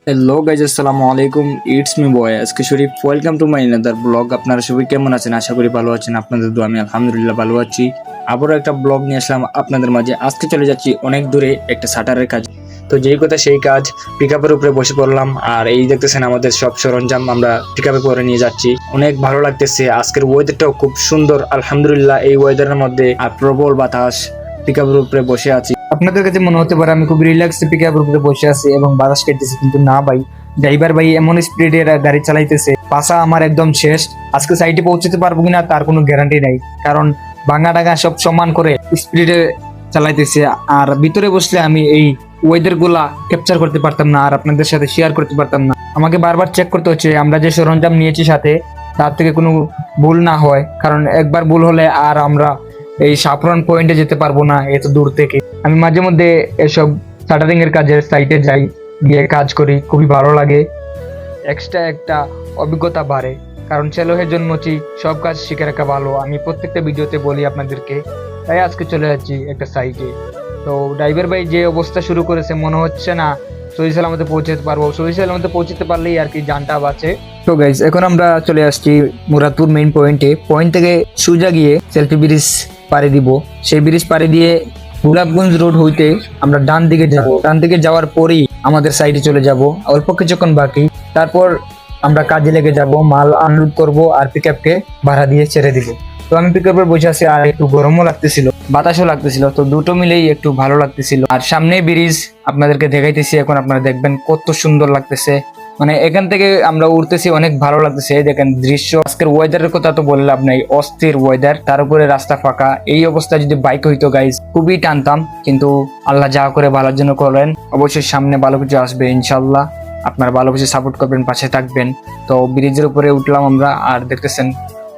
Hello guys, আসসালামু আলাইকুম। It's me boy আজকে Sharif. Welcome to my another blog. আপনারা সবাই কেমন আছেন? আশা করি ভালো আছেন। আপনাদের দোয়া আমি আলহামদুলিল্লাহ ভালো আছি। আবারও একটা ব্লগ নিয়ে আসলাম আপনাদের মাঝে। আজকে চলে যাচ্ছি অনেক দূরে একটা শাটারের কাজ। তো যেই কথা সেই কাজ, পিক আপের উপরে বসে পড়লাম। আর এই দেখতেছেন আমাদের সব সরঞ্জাম আমরা পিক আপে করে নিয়ে যাচ্ছি। অনেক ভালো লাগতেছে। আজকের ওয়েদারটাও খুব সুন্দর আলহামদুলিল্লাহ। এই ওয়েদারের মধ্যে আর প্রবল বাতাস, পিক আপের উপরে বসে আছি। আপনাদের কাছে মনে হতে পারে আমি খুব রিল্যাক্সে পিক আপের উপরে বসে আছি এবং বাতাস খেতেছি, কিন্তু না ভাই, ড্রাইভার ভাই এমন স্পিডে গাড়ি চালাইতেছে, পাশা আমার একদম শেষ। আজকে সাইডে পৌঁছতে পারবো কিনা তার কোনো গ্যারান্টি নাই, কারণ ভাঙা টাঙা সব সমান করে স্পিডে চালাইতেছে। আর ভিতরে বসলে আমি এই ওয়েদার গুলা ক্যাপচার করতে পারতাম না আর আপনাদের সাথে শেয়ার করতে পারতাম না। আমাকে বারবার চেক করতে হচ্ছে আমরা যে সরঞ্জাম নিয়েছি সাথে তার থেকে কোনো ভুল না হয়, কারণ একবার ভুল হলে আর আমরা এই সাফরন পয়েন্টে যেতে পারবো না এত দূর থেকে। আমি মাঝে মধ্যে এসব শাটারিং এর কাজের সাইটে যাই, গিয়ে কাজ করি, খুবই ভালো লাগে। এক্সট্রা একটা অভিজ্ঞতা বাড়ে, কারণ ছেলে হয়ে জন্মছি, সব কাজ শিখে রাখা ভালো। আমি প্রত্যেকটা ভিডিওতে বলি আপনাদেরকে, তাই আজকে চলে যাচ্ছি একটা সাইটে। তো ড্রাইভার ভাই যে অবস্থা শুরু করেছে, মনে হচ্ছে না সহি সালামতে পৌঁছতে পারবো। সহি সালামতে পৌঁছতে পারলেই আর কি জানটা বাঁচে। তো গাইজ, এখন আমরা চলে আসছি মুরাদপুর মেইন পয়েন্টে। পয়েন্ট থেকে সোজা গিয়ে সেলফি ব্রিজ পাড়ি দিব। সেই ব্রিজ পাড়ি দিয়ে গোলাপগঞ্জ রোড হইতে আমরা ডান দিকে যাব। ডান দিকে যাওয়ার পরেই আমাদের সাইডে চলে যাব, অল্প কিছুক্ষণ বাকি। তারপর আমরা কাজে লেগে যাব, মাল আনলোড করব আর পিকআপকে ভাড়া দিয়ে ছেড়ে দিব। তো আমি পিকআপে বসে আছি, আর একটু গরমও লাগতেছিল, বাতাসও লাগতেছিল, তো দুটো মিলেই একটু ভালো লাগতেছিল। আর সামনে ব্রিজ আপনাদেরকে দেখাইতেছি, এখন আপনারা দেখবেন কত সুন্দর লাগতেছে। মানে এখান থেকে আমরা উঠতেছি, অনেক ভালো লাগতেছে। দেখেন দৃশ্য। আজকের ওয়েদারের কথা তো বলে লাভ নাই, অস্থির ওয়েদার, তার উপরে রাস্তা ফাঁকা। এই অবস্থায় যদি বাইক হইতো গাইজ, খুবই টানতাম, কিন্তু আল্লাহ যা করে ভালোর জন্য করেন। অবশ্যই সামনে ভালো কিছু আসবে ইনশাল্লাহ। আপনারা ভালো কিছু সাপোর্ট করবেন, পাশে থাকবেন। তো ব্রিজের উপরে উঠলাম আমরা, আর দেখতেছেন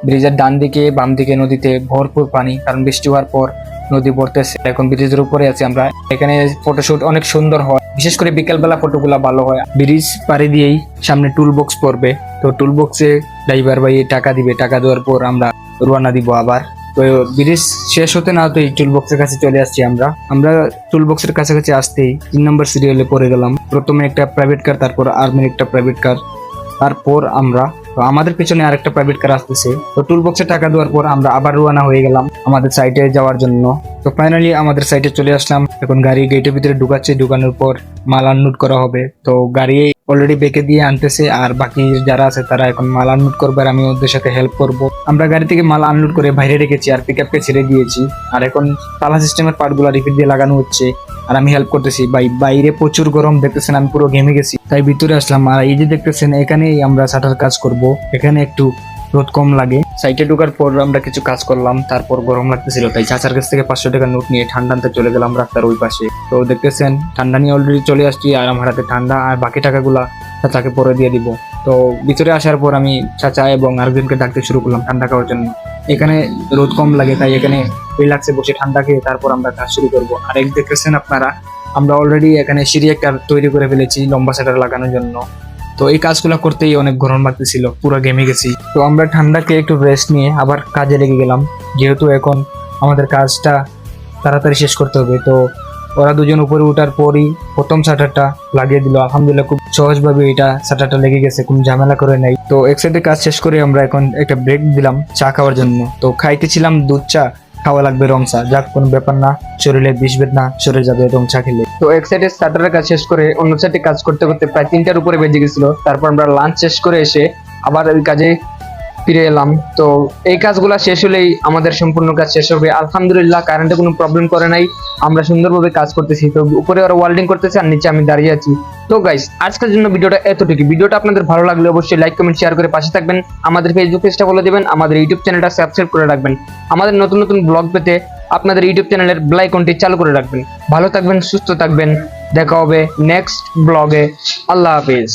ব্রিজের ডান দিকে বাম দিকে নদীতে ভরপুর পানি, কারণ বৃষ্টি হওয়ার পর নদী ভরতেছে। এখন ব্রিজের উপরে আছি আমরা। এখানে ফটোশুট অনেক সুন্দর হয়, বিশেষ করে বিকেলবেলা ফটোগুলা ভালো হয়। ব্রিজ পাড়ি দিয়েই সামনে টুল বক্স পড়বে, তো টুল বক্সে ড্রাইভার ভাই টাকা দিবে। টাকা দেওয়ার পর আমরা রওনা দিব আবার। তো ব্রিজ শেষ হতে না হতে টুল বক্সের কাছে চলে আসছি আমরা। টুল বক্সের কাছাকাছি আসতেই 3 নম্বর সিরিয়ালে পড়ে গেলাম। প্রথমে একটা প্রাইভেট কার, তারপর আর্মির একটা প্রাইভেট কার, তারপর আমরা, তো আমাদের পিছনে আরেকটা প্রাইভেট কার আসতেছে। তো টুল বক্সে টাকা দেওয়ার পর আমরা আবার রওনা হয়ে গেলাম আমাদের সাইটে যাওয়ার জন্য। তো ফাইনালি আমাদের সাইটে চলে আসলাম। এখন গাড়ি গেটের ভিতরে ঢুকাচ্ছে, ঢুকানোর পর মাল আনলোড করা হবে। তো গাড়ি অলরেডি বেঁকে দিয়ে আনতেছে, আর বাকি যারা আছে তারা এখন মাল আনলোড করবে, আর আমি ওদের সাথে হেল্প করব। আমরা গাড়ি থেকে মাল আনলোড করে বাইরে রেখেছি আর পিকআপকে ছেড়ে দিয়েছি। আর এখন তালা সিস্টেমের পার্টগুলো রিপিট দিয়ে লাগানো হচ্ছে, আর আমি হেল্প করতেছি। বাইরে প্রচুর গরম, দেখতেছেন আমি পুরো ঘেমে গেছি, তাই ভিতরে আসলাম। আর এই যে দেখতেছেন, এখানেই আমরা শাটার কাজ করব। এখানে একটু রোদ কম লাগে। সাইটে ঢোকার পর আমরা কিছু কাজ করলাম, তারপর গরম লাগতেছিল, তাই চাচার কাছ থেকে 500 টাকা নোট নিয়ে ঠান্ডা আনতে চলে গেলাম রাস্তার ওই পাশে। তো দেখতেছেন ঠান্ডা নিয়ে অলরেডি চলে আসছি, আর আমার হাতে ঠান্ডা, আর বাকি টাকাগুলা চাচাকে পরে দিয়ে দিব। তো ভিতরে আসার পর আমি চাচা এবং আরেকজনকে ডাকতে শুরু করলাম ঠান্ডা খাওয়ার জন্য। এখানে রোদ কম লাগে, তাই এখানে রিল্যাক্সে বসে ঠান্ডা খেয়ে তারপর আমরা কাজ শুরু করবো। আর এক দেখতেছেন আপনারা, আমরা অলরেডি এখানে সিঁড়ি একটা তৈরি করে ফেলেছি লম্বা শাটার লাগানোর জন্য। তো এই কাজগুলো করতেই অনেক গরম লাগতেছিল, পুরো ঘেমে গেছি। তো আমরা ঠান্ডাকে একটু রেস্ট নিয়ে আবার কাজে লেগে গেলাম, যেহেতু এখন আমাদের কাজটা তাড়াতাড়ি শেষ করতে হবে। তো ওরা দুজন উপরে উঠার পরই প্রথম শাটারটা লাগিয়ে দিল। আলহামদুলিল্লাহ খুব সহজভাবে এটা শাটারটা লেগে গেছে, কোনো ঝামেলা করে নাই। তো এক সাইডে কাজ শেষ করে আমরা এখন একটা ব্রেক দিলাম চা খাওয়ার জন্য। তো খাইতেছিলাম দুধ চা, খাওয়া লাগবে রং চা, যাক কোনো ব্যাপার না, শরীরে বিষ বেদনা সরে যাবে রং চা খেলে। তো এক সাইডে শাটারের কাজ শেষ করে অন্য সাইডে কাজ করতে করতে প্রায় 3টার উপরে বেজে গেছিল। তারপর আমরা লাঞ্চ শেষ করে এসে আবার ওই কাজে ফিরে এলাম। তো এই কাজগুলো শেষ হলেই আমাদের সম্পূর্ণ কাজ শেষ হবে আলহামদুলিল্লাহ। কারেন্টে কোনো প্রবলেম করে নাই, আমরা সুন্দরভাবে কাজ করতেছি। তো উপরে ওরা ওয়েল্ডিং করতেছে আর নিচে আমি দাঁড়িয়ে আছি। তো গাইস, আজকের জন্য ভিডিওটা এতটুকু। ভিডিওটা আপনাদের ভালো লাগলে অবশ্যই লাইক কমেন্ট শেয়ার করে পাশে থাকবেন। আমাদের ফেসবুক পেজটা ফলো দিবেন, আমাদের ইউটিউব চ্যানেলটা সাবস্ক্রাইব করে রাখবেন। আমাদের নতুন নতুন ব্লগ পেতে আপনাদের ইউটিউব চ্যানেলের বেল আইকনটি চালু করে রাখবেন। ভালো থাকবেন, সুস্থ থাকবেন, দেখা হবে নেক্সট ব্লগে। আল্লাহ হাফেজ।